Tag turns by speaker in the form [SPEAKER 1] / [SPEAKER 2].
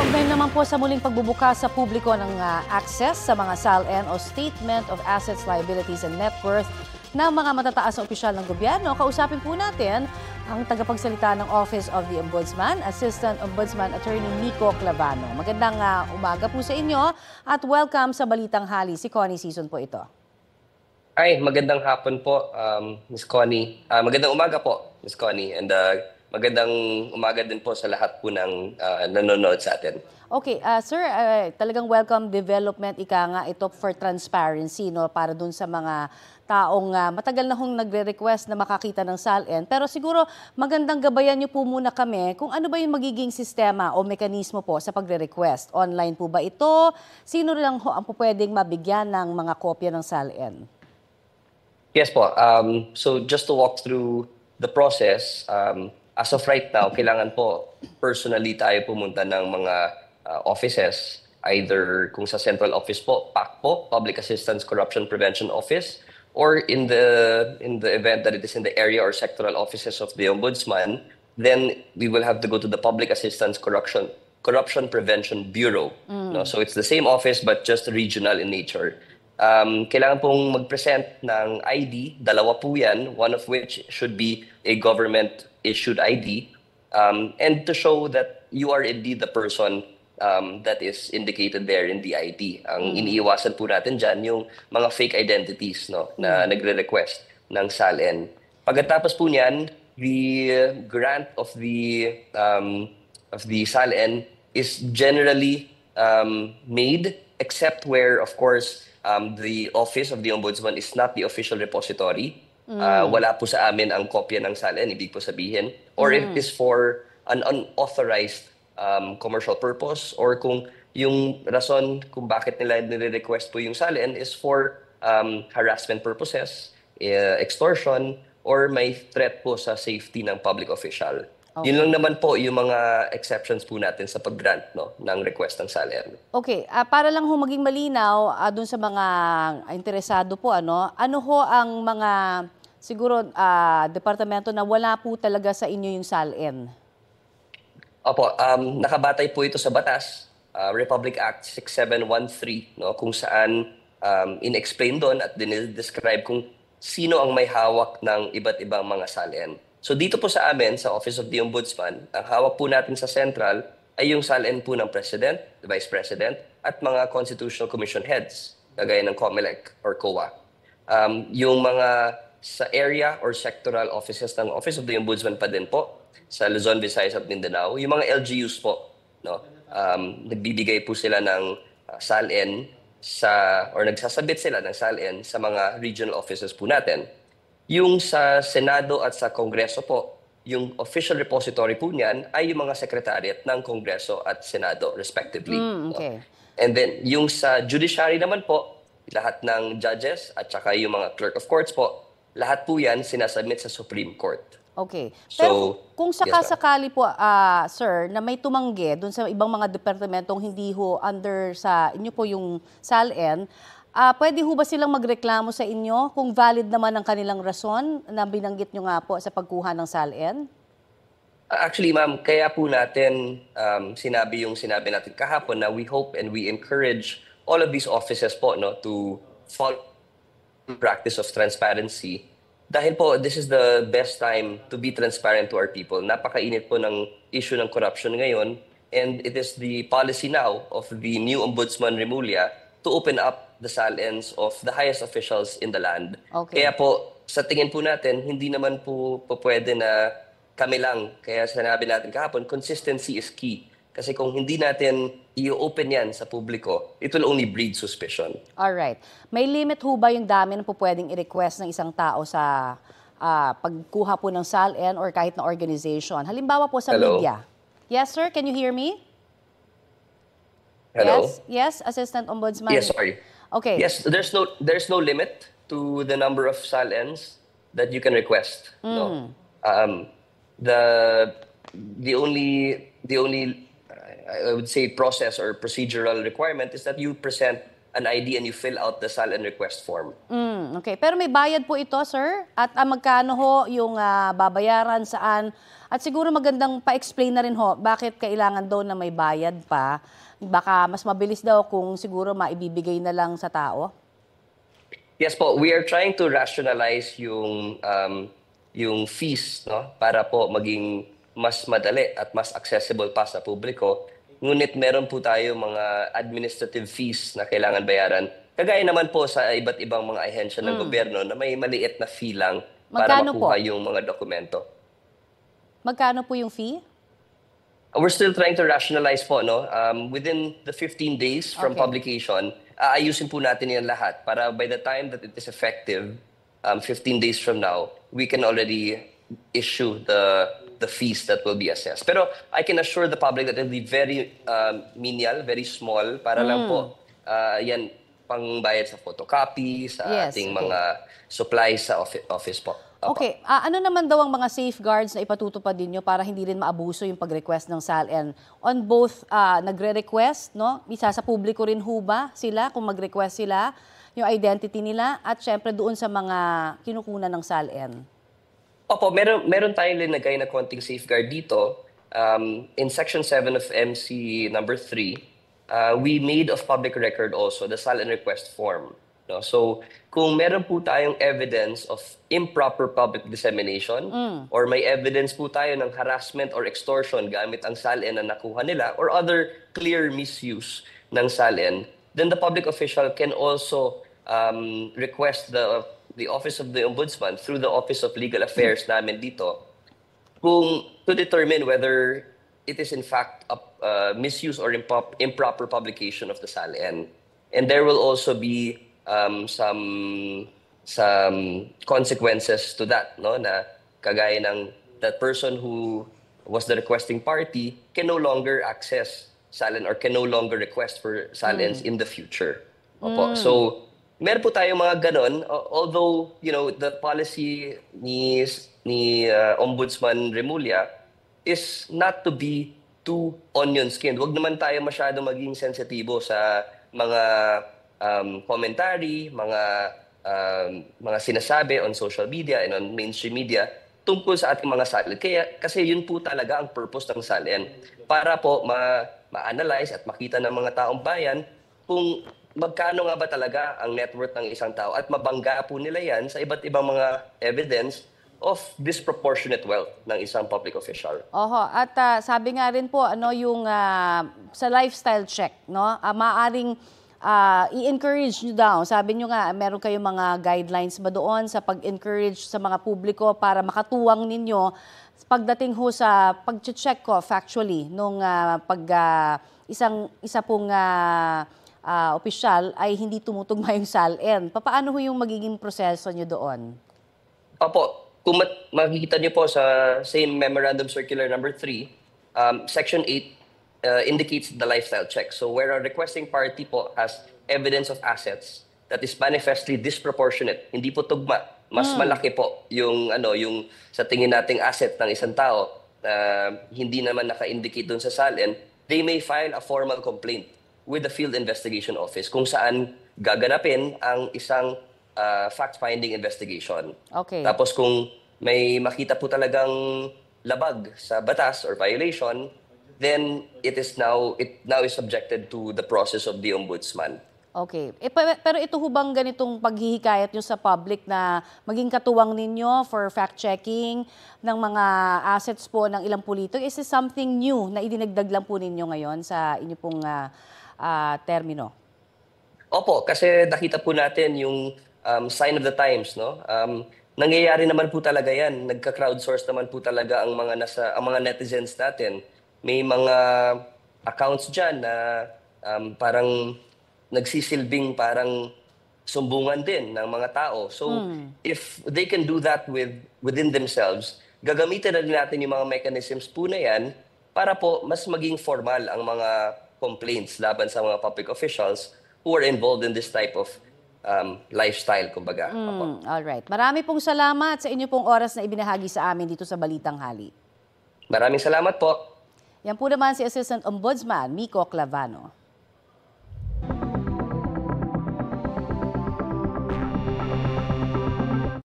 [SPEAKER 1] Kaugnay naman po sa muling pagbubukas sa publiko ng access sa mga SALN o Statement of Assets, Liabilities and Net Worth ng mga matataas na opisyal ng gobyerno, kausapin po natin ang tagapagsalita ng Office of the Ombudsman, Assistant Ombudsman Attorney Nico Clavano. Magandang umaga po sa inyo at welcome sa Balitang Hali. Si Connie Season po ito.
[SPEAKER 2] Ay, magandang hapon po, Ms. Connie. Magandang umaga po, Ms. Connie. And magandang umaga din po sa lahat po ng nanonood sa atin.
[SPEAKER 1] Okay, sir, talagang welcome development, ika nga ito for transparency, no, para dun sa mga taong matagal na hong nagre-request na makakita ng SALN. Pero siguro magandang gabayan niyo po muna kami kung ano ba yung magiging sistema o mekanismo po sa pagre-request. Online po ba ito? Sino lang ho ang pwedeng mabigyan ng mga kopya ng SALN?
[SPEAKER 2] Yes po. So just to walk through the process, as of right now, kailangan po personally tayo pumunta ng mga offices, either kung sa central office po, PAC po, Public Assistance Corruption Prevention Office, or in the event that it is in the area or sectoral offices of the Ombudsman, then we will have to go to the Public Assistance Corruption Prevention Bureau. No? So it's the same office but just regional in nature. Kailangan pong mag-present ng ID, dalawa po yan, one of which should be a government-issued ID, and to show that you are indeed the person that is indicated there in the ID. Ang iniiwasan po natin dyan, yung mga fake identities, no, na nagre-request ng SALN. Pagkatapos po niyan, the grant of the SALN is generally made, except where, of course, the Office of the Ombudsman is not the official repository. Wala po sa amin ang kopya ng SALN, ibig po sabihin. Or if it is for an unauthorized commercial purpose, or kung yung rason kung bakit nila nire-request po yung SALN is for harassment purposes, extortion, or may threat po sa safety ng public official. Okay. Yun lang naman po yung mga exceptions po natin sa pag-grant, no, ng request ng SALN.
[SPEAKER 1] Okay, para lang ho maging malinaw dun sa mga interesado po, ano ho ang mga siguro departamento na wala po talaga sa inyo yung SALN?
[SPEAKER 2] Opo, nakabatay po ito sa batas, Republic Act 6713, no, kung saan in-explain doon at dinidescribe kung sino ang may hawak ng iba't ibang mga SALN. So dito po sa amin, sa Office of the Ombudsman, ang hawak po natin sa Central ay yung SALN po ng President, the Vice President, at mga Constitutional Commission heads, kagaya ng COMELEC or COA. Yung mga sa area or sectoral offices ng Office of the Ombudsman pa din po, sa Luzon, Visayas at Mindanao, yung mga LGUs po, no, nagbibigay po sila ng SALN or nagsasabit sila ng SALN sa mga regional offices po natin. Yung sa Senado at sa Kongreso po, yung official repository po niyan ay yung mga secretariat ng Kongreso at Senado respectively.
[SPEAKER 1] Okay.
[SPEAKER 2] And then yung sa judiciary naman po, lahat ng judges at saka yung mga clerk of courts po, lahat po yan sinasubmit sa Supreme Court.
[SPEAKER 1] Okay.
[SPEAKER 2] So,
[SPEAKER 1] pero kung sakasakali po, sir, na may tumanggi doon sa ibang mga departamentong hindi ho under sa inyo po yung SALN, pwede ho ba silang magreklamo sa inyo kung valid naman ang kanilang rason na binanggit nyo nga po sa pagkuha ng SALN?
[SPEAKER 2] Actually, ma'am, kaya po natin sinabi natin kahapon na we hope and we encourage all of these offices po, no, to follow the practice of transparency. Dahil po, this is the best time to be transparent to our people. Napakainit po ng issue ng corruption ngayon, and it is the policy now of the new Ombudsman Remulla to open up the SALNs of the highest officials in the land.
[SPEAKER 1] Okay.
[SPEAKER 2] Kaya po, sa tingin po natin, hindi naman po pwede na kami lang. Kaya sinabi natin kahapon, consistency is key. Kasi kung hindi natin i-open yan sa publiko, it will only breed suspicion.
[SPEAKER 1] Alright. May limit ho ba yung dami na po pwedeng i-request ng isang tao sa pagkuha po ng SALN or kahit na organization? Halimbawa po sa media. Yes, sir? Can you hear me?
[SPEAKER 2] Hello?
[SPEAKER 1] Yes, Assistant Ombudsman.
[SPEAKER 2] Yes, sorry.
[SPEAKER 1] Okay.
[SPEAKER 2] Yes, there's no limit to the number of SALNs that you can request. No? The only I would say process or procedural requirement is that you present an ID and you fill out the SALN request form.
[SPEAKER 1] Okay. Pero may bayad po ito, sir? At magkano ho yung babayaran, saan? At siguro magandang pa-explain na rin ho, bakit kailangan daw na may bayad pa? Baka mas mabilis daw kung siguro maibibigay na lang sa tao?
[SPEAKER 2] Yes po, we are trying to rationalize yung fees, no, para po maging mas madali at mas accessible pa sa publiko. Ngunit meron po tayo mga administrative fees na kailangan bayaran. Kagaya naman po sa iba't ibang mga ahensya ng gobyerno na may maliit na fee lang para
[SPEAKER 1] Magkano
[SPEAKER 2] makuha
[SPEAKER 1] po?
[SPEAKER 2] yung mga dokumento.
[SPEAKER 1] Magkano po yung fee?
[SPEAKER 2] We're still trying to rationalize po, no? Within the 15 days from
[SPEAKER 1] Okay.
[SPEAKER 2] publication, aayusin po natin yan lahat para by the time that it is effective, 15 days from now, we can already issue the fees that will be assessed. Pero I can assure the public that it will be very menial, very small, para lang po yan pangbayad sa photocopy, sa
[SPEAKER 1] Yes,
[SPEAKER 2] ating
[SPEAKER 1] okay.
[SPEAKER 2] mga supplies sa office po. Opo.
[SPEAKER 1] Okay, ano naman daw ang mga safeguards na ipatutupad ninyo para hindi rin maabuso yung pag-request ng SALN? On both, nagre-request, no? Isa sa publiko rin ho ba sila, kung mag-request sila, yung identity nila, at syempre doon sa mga kinukunan ng SALN?
[SPEAKER 2] Opo, meron tayong linagay na konting safeguard dito. In Section 7 of MC number 3, we made of public record also the SALN request form. No? So, kung meron po tayong evidence of improper public dissemination or may evidence po tayo ng harassment or extortion gamit ang SALN na nakuha nila or other clear misuse ng SALN, then the public official can also request the Office of the Ombudsman through the Office of Legal Affairs namin dito to determine whether it is in fact a misuse or improper publication of the SALN. And there will also be some consequences to that, no, na kagaya ng that person who was the requesting party can no longer access SALN or can no longer request for SALNs in the future. Opo. So meron po tayong mga ganon, although you know the policy ni Ombudsman Remulla is not to be too onion-skinned. Huwag naman tayo masyadong maging sensitibo sa mga commentary, mga sinasabi on social media and on mainstream media tungkol sa ating mga SALN. Kasi yun po talaga ang purpose ng SALN para po ma-analyze at makita ng mga taong bayan kung magkano nga ba talaga ang net worth ng isang tao at mabangga po nila yan sa iba't ibang mga evidence of disproportionate wealth ng isang public official.
[SPEAKER 1] Oho, at sabi nga rin po yung sa lifestyle check, no? Maaring i-encourage nyo daw. Sabi nyo nga, meron kayong mga guidelines ba doon sa pag-encourage sa mga publiko para makatuwang ninyo pagdating ho sa pag-check ko factually nung isa pong opisyal ay hindi tumutugma yung SALN. Paano ho yung magiging proseso nyo doon?
[SPEAKER 2] Opo, kung makikita niyo po sa same Memorandum Circular number 3, Section 8 indicates the lifestyle check. So where a requesting party po has evidence of assets that is manifestly disproportionate, hindi po tugma, mas malaki po yung sa tingin nating asset ng isang tao na hindi naman naka-indicate doon sa SALN, they may file a formal complaint with the Field Investigation Office kung saan gaganapin ang isang fact-finding investigation.
[SPEAKER 1] Okay.
[SPEAKER 2] Tapos kung may makita po talagang labag sa batas or violation, then it now is subjected to the process of the ombudsman.
[SPEAKER 1] Okay. Pero ito ho bang ganitong paghihikayat nyo sa public na maging katuwang ninyo for fact-checking ng mga assets po ng ilang politiko? Is this something new na idinagdag lang po ninyo ngayon sa inyo pong termino?
[SPEAKER 2] Opo, kasi nakita po natin yung sign of the times, no? Nangyayari naman po talaga yan. Nagka-crowdsource naman po talaga ang mga netizens natin. May mga accounts dyan na parang nagsisilbing parang sumbungan din ng mga tao. So if they can do that within themselves, gagamitin na din natin yung mga mechanisms po na yan para po mas maging formal ang mga complaints laban sa mga public officials who are involved in this type of lifestyle, kumbaga.
[SPEAKER 1] Alright. Marami pong salamat sa inyo pong oras na ibinahagi sa amin dito sa Balitang Hali.
[SPEAKER 2] Maraming salamat po.
[SPEAKER 1] Yan po naman si Assistant Ombudsman Miko Clavano.